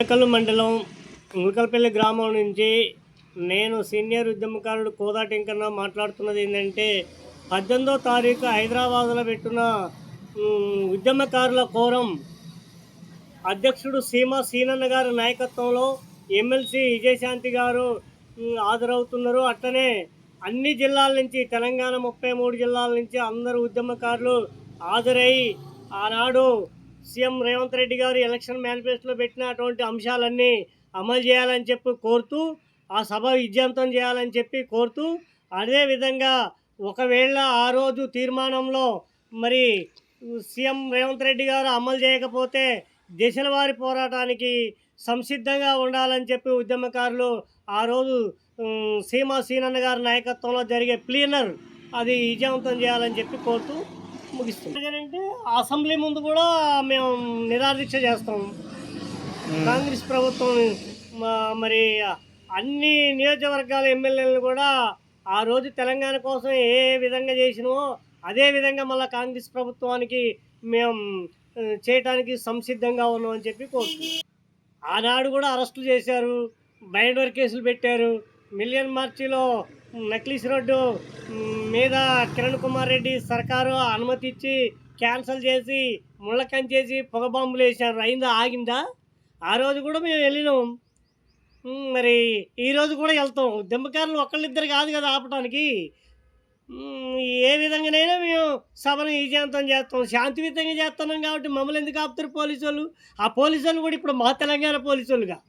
మేకలు మండలం ములకలపల్లి గ్రామం నుంచి నేను సీనియర్ ఉద్యమకారుడు కోదాటి వెంకన్న మాట్లాడుతున్నది ఏంటంటే 18వ తారీఖు హైదరాబాద్లో పెట్టిన ఉద్యమకారుల కోరం అధ్యక్షుడు సీనన్న గారి నాయకత్వంలో ఎమ్మెల్సీ విజయశాంతి గారు హాజరవుతున్నారు. అట్లనే అన్ని జిల్లాల నుంచి తెలంగాణ 33 జిల్లాల నుంచి అందరూ ఉద్యమకారులు హాజరై ఆనాడు సీఎం రేవంత్ రెడ్డి గారు ఎలక్షన్ మేనిఫెస్టోలో పెట్టినటువంటి అంశాలన్నీ అమలు చేయాలని చెప్పి కోరుతూ, ఆ సభ విజయవంతం చేయాలని చెప్పి కోరుతూ, అదేవిధంగా ఒకవేళ ఆ రోజు తీర్మానంలో మరి సీఎం రేవంత్ రెడ్డి గారు అమలు చేయకపోతే దశల వారి పోరాటానికి సంసిద్ధంగా ఉండాలని చెప్పి ఉద్యమకారులు ఆ రోజు సీనన్న గారి నాయకత్వంలో జరిగే ప్లీనర్ అది విజయవంతం చేయాలని చెప్పి కోరుతూ ముగిస్తుంది. ఏంటంటే అసెంబ్లీ ముందు కూడా మేము నిరాదీక్ష చేస్తాం. కాంగ్రెస్ ప్రభుత్వం మరి అన్ని నియోజకవర్గాల ఎమ్మెల్యేలను కూడా ఆ రోజు తెలంగాణ కోసం ఏ విధంగా చేసినామో అదే విధంగా మళ్ళీ కాంగ్రెస్ ప్రభుత్వానికి మేము చేయటానికి సంసిద్ధంగా ఉన్నామని చెప్పి కోరుతున్నాం. ఆనాడు కూడా అరెస్టులు చేశారు, బైండర్ కేసులు పెట్టారు. మిలియన్ మార్చిలో నక్లీస్ రోడ్డు మీద కిరణ్ కుమార్ రెడ్డి సర్కారు అనుమతి ఇచ్చి క్యాన్సల్ చేసి ముళ్ళకంచేసి పొగ బాంబులు వేసారు. అయిందా? ఆగిందా? ఆ రోజు కూడా మేము వెళ్ళినాం. మరి ఈరోజు కూడా వెళ్తాం. ఉద్యమకారులు ఒకళ్ళిద్దరు కాదు కదా ఆపటానికి. ఏ విధంగానైనా మేము సభను విజయవంతం చేస్తాం. శాంతియుతంగా చేస్తున్నాం కాబట్టి మమ్మల్ని ఎందుకు ఆపుతారు పోలీసు వాళ్ళు? ఆ పోలీసు వాళ్ళు కూడా ఇప్పుడు మా తెలంగాణ పోలీసు వాళ్ళుగా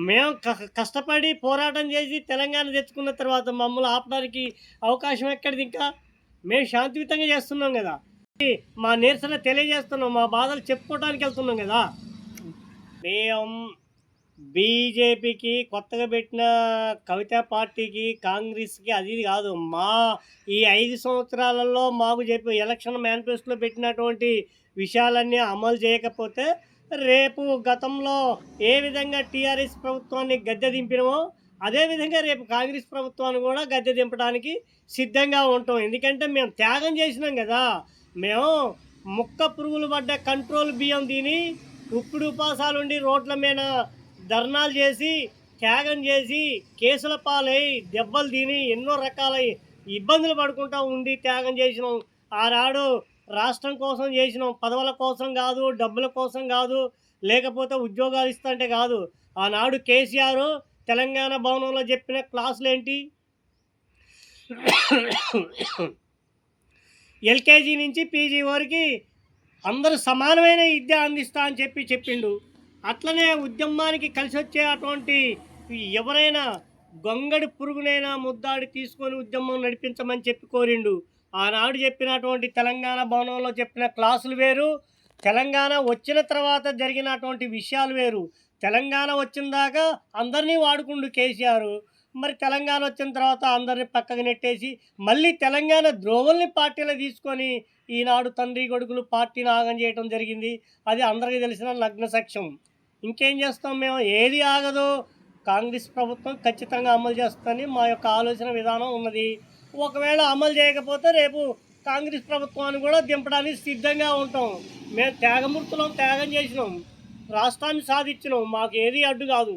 మేము కష్టపడి పోరాటం చేసి తెలంగాణ తెచ్చుకున్న తర్వాత మమ్మల్ని ఆపడానికి అవకాశం ఎక్కడిది? ఇంకా మేము శాంతియుతంగా చేస్తున్నాం కదా, మా నిరసన తెలియజేస్తున్నాం, మా బాధలు చెప్పుకోవడానికి వెళ్తున్నాం కదా. మేము బీజేపీకి కొత్తగా పెట్టిన కవితా పార్టీకి కాంగ్రెస్కి అది కాదు. మా ఈ 5 సంవత్సరాలలో మాకు చెప్పి ఎలక్షన్ మేనిఫెస్టోలో పెట్టినటువంటి విషయాలన్నీ అమలు చేయకపోతే రేపు గతంలో ఏ విధంగా టీఆర్ఎస్ ప్రభుత్వాన్ని గద్దె దింపినామో అదేవిధంగా రేపు కాంగ్రెస్ ప్రభుత్వాన్ని కూడా గద్దె దింపడానికి సిద్ధంగా ఉంటాం. ఎందుకంటే మేము త్యాగం చేసినాం కదా. మేము ముక్క పురుగులు పడ్డ కంట్రోల్ బియ్యం తిని ఉప్పుడు ఉపాసాలుండి రోడ్ల మీద ధర్నాలు చేసి త్యాగం చేసి కేసుల పాలై దెబ్బలు తిని ఎన్నో రకాల ఇబ్బందులు పడుకుంటూ ఉండి త్యాగం చేసినాం. ఆనాడు రాష్ట్రం కోసం చేసినాం, పదవుల కోసం కాదు, డబ్బుల కోసం కాదు, లేకపోతే ఉద్యోగాలు ఇస్తుంటే కాదు. ఆనాడు కేసీఆర్ తెలంగాణ భవనంలో చెప్పిన క్లాసులు ఏంటి? ఎల్కేజీ నుంచి పీజీ వరకు అందరూ సమానమైన విద్య అందిస్తా అని చెప్పిండు. అట్లనే ఉద్యమానికి కలిసి వచ్చే అటువంటి ఎవరైనా గొంగడి పురుగునైనా ముద్దాడి తీసుకొని ఉద్యమం నడిపించమని చెప్పి కోరిండు. ఆనాడు చెప్పినటువంటి తెలంగాణ భవనంలో చెప్పిన క్లాసులు వేరు, తెలంగాణ వచ్చిన తర్వాత జరిగినటువంటి విషయాలు వేరు. తెలంగాణ వచ్చిన దాకా అందరినీ వాడుకుండు కేసీఆర్. మరి తెలంగాణ వచ్చిన తర్వాత అందరినీ పక్కకు నెట్టేసి మళ్ళీ తెలంగాణ ద్రోవుల్ని పార్టీలో తీసుకొని ఈనాడు తండ్రి కొడుకులు పార్టీని ఆగం చేయడం జరిగింది. అది అందరికీ తెలిసిన నగ్న సత్యం. ఇంకేం చేస్తాం? మేము ఏది ఆగదో కాంగ్రెస్ ప్రభుత్వం ఖచ్చితంగా అమలు చేస్తుందని మా యొక్క ఆలోచన విధానం ఉన్నది. ఒకవేళ అమలు చేయకపోతే రేపు కాంగ్రెస్ ప్రభుత్వాన్ని కూడా దింపడానికి సిద్ధంగా ఉంటాం. మేము త్యాగం చేసినాం, రాష్ట్రాన్ని సాధించినాం, మాకు ఏది అడ్డు కాదు.